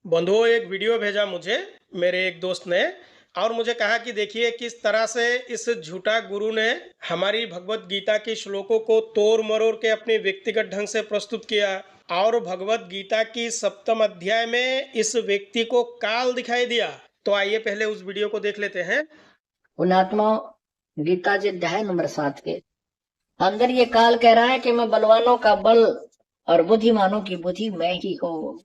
बंधुओं, एक वीडियो भेजा मुझे मेरे एक दोस्त ने और मुझे कहा कि देखिए किस तरह से इस झूठा गुरु ने हमारी भगवत गीता की श्लोकों को तोड़ मरोड़ के अपने व्यक्तिगत ढंग से प्रस्तुत किया। और भगवत गीता की सप्तम अध्याय में इस व्यक्ति को काल दिखाई दिया। तो आइए पहले उस वीडियो को देख लेते हैं। पुण्यात्मा गीता जी अध्याय नंबर 7 के अंदर ये काल कह रहा है कि मैं बलवानों का बल और बुद्धिमानों की बुद्धि मैं ही हूँ।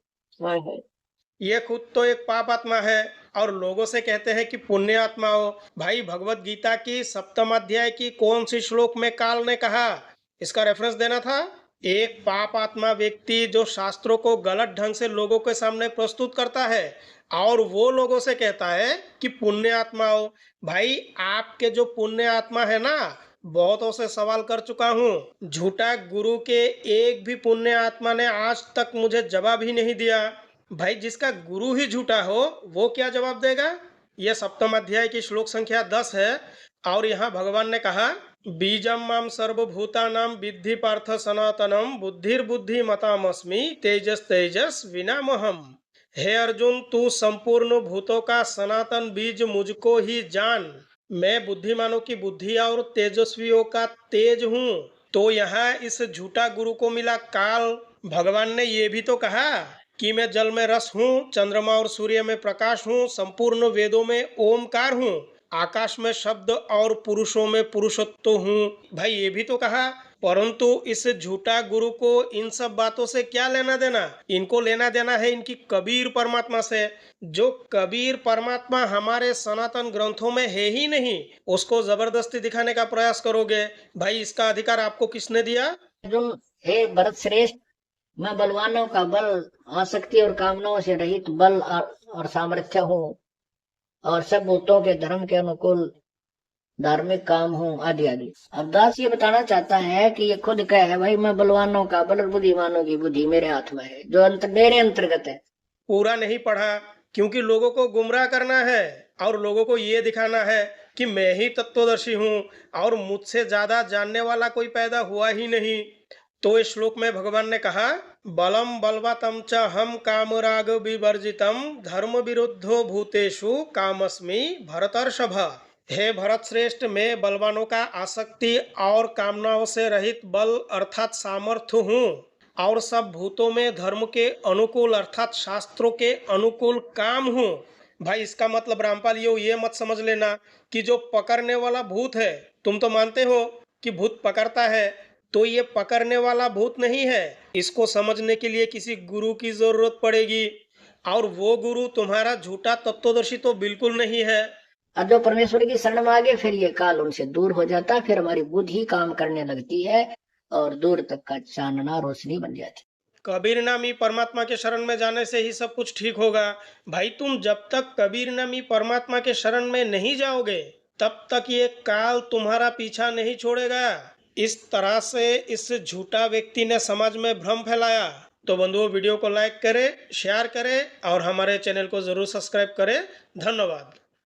ये खुद तो एक पाप आत्मा है और लोगों से कहते हैं कि पुण्य आत्मा हो। भाई, भगवत गीता की सप्तम अध्याय की कौन सी श्लोक में काल ने कहा, इसका रेफरेंस देना था। एक पाप आत्मा व्यक्ति जो शास्त्रों को गलत ढंग से लोगों के सामने प्रस्तुत करता है और वो लोगों से कहता है कि पुण्य आत्मा हो। भाई, आपके जो पुण्य आत्मा है ना, बहुतों से सवाल कर चुका हूँ, झूठा गुरु के एक भी पुण्य आत्मा ने आज तक मुझे जवाब ही नहीं दिया। भाई, जिसका गुरु ही झूठा हो वो क्या जवाब देगा। यह सप्तम अध्याय की श्लोक संख्या 10 है और यहाँ भगवान ने कहा, बीजम माम सर्वभूतानाम विद्धि पार्थ सनातनम बुद्धिर्बुद्धि मतामस्मि तेजस तेजस विनामहम। हे अर्जुन, तू संपूर्ण भूतों का सनातन बीज मुझको ही जान। मैं बुद्धिमानों की बुद्धि और तेजस्वियों का तेज हूँ। तो यहाँ इस झूठा गुरु को मिला काल। भगवान ने ये भी तो कहा कि मैं जल में रस हूँ, चंद्रमा और सूर्य में प्रकाश हूँ, संपूर्ण वेदों में ओमकार हूँ, आकाश में शब्द और पुरुषों में पुरुषत्व हूँ। भाई, ये भी तो कहा। परंतु इस झूठा गुरु को इन सब बातों से क्या लेना देना। इनको लेना देना है इनकी कबीर परमात्मा से। जो कबीर परमात्मा हमारे सनातन ग्रंथों में है ही नहीं, उसको जबरदस्ती दिखाने का प्रयास करोगे। भाई, इसका अधिकार आपको किसने दिया। अर्जुन, हे भरत श्रेष्ठ, मैं बलवानों का बल, आसक्ति और कामनाओं से रहित बल और सामर्थ्य हूँ और सब भूतों के धर्म के अनुकूल धार्मिक काम हूँ आदि आदि। अब दास ये बताना चाहता है कि ये खुद कह है, भाई मैं बलवानों का बल और बुद्धिमानों की बुद्धि मेरे हाथ में है, जो मेरे अंतर्गत है। पूरा नहीं पढ़ा, क्योंकि लोगों को गुमराह करना है और लोगों को ये दिखाना है कि मैं ही तत्वदर्शी हूँ और मुझसे ज्यादा जानने वाला कोई पैदा हुआ ही नहीं। तो इस श्लोक में भगवान ने कहा, बलम बलवतम च हम कामराग विवर्जितम धर्म विरुद्धो भूतेषु कामस्मि भरतर्षभ। हे भरत श्रेष्ठ, मैं बलवानों का आसक्ति और कामनाओं से रहित बल अर्थात सामर्थ्य हूँ और सब भूतों में धर्म के अनुकूल अर्थात शास्त्रों के अनुकूल काम हूँ। भाई, इसका मतलब रामपाल ये मत समझ लेना कि जो पकड़ने वाला भूत है, तुम तो मानते हो कि भूत पकड़ता है, तो ये पकड़ने वाला भूत नहीं है। इसको समझने के लिए किसी गुरु की जरूरत पड़ेगी और वो गुरु तुम्हारा झूठा तत्वदर्शी तो बिल्कुल नहीं है। और जो परमेश्वर की शरण मांगे फिर ये काल उनसे दूर हो जाता, फिर हमारी बुद्धि काम करने लगती है और दूर तक का चानना रोशनी बन जाती। कबीर नामी परमात्मा के शरण में जाने से ही सब कुछ ठीक होगा। भाई, तुम जब तक कबीर नामी परमात्मा के शरण में नहीं जाओगे तब तक ये काल तुम्हारा पीछा नहीं छोड़ेगा। इस तरह से इस झूठा व्यक्ति ने समाज में भ्रम फैलाया। तो बंधुओं, वीडियो को लाइक करें, शेयर करें और हमारे चैनल को जरूर सब्सक्राइब करें। धन्यवाद।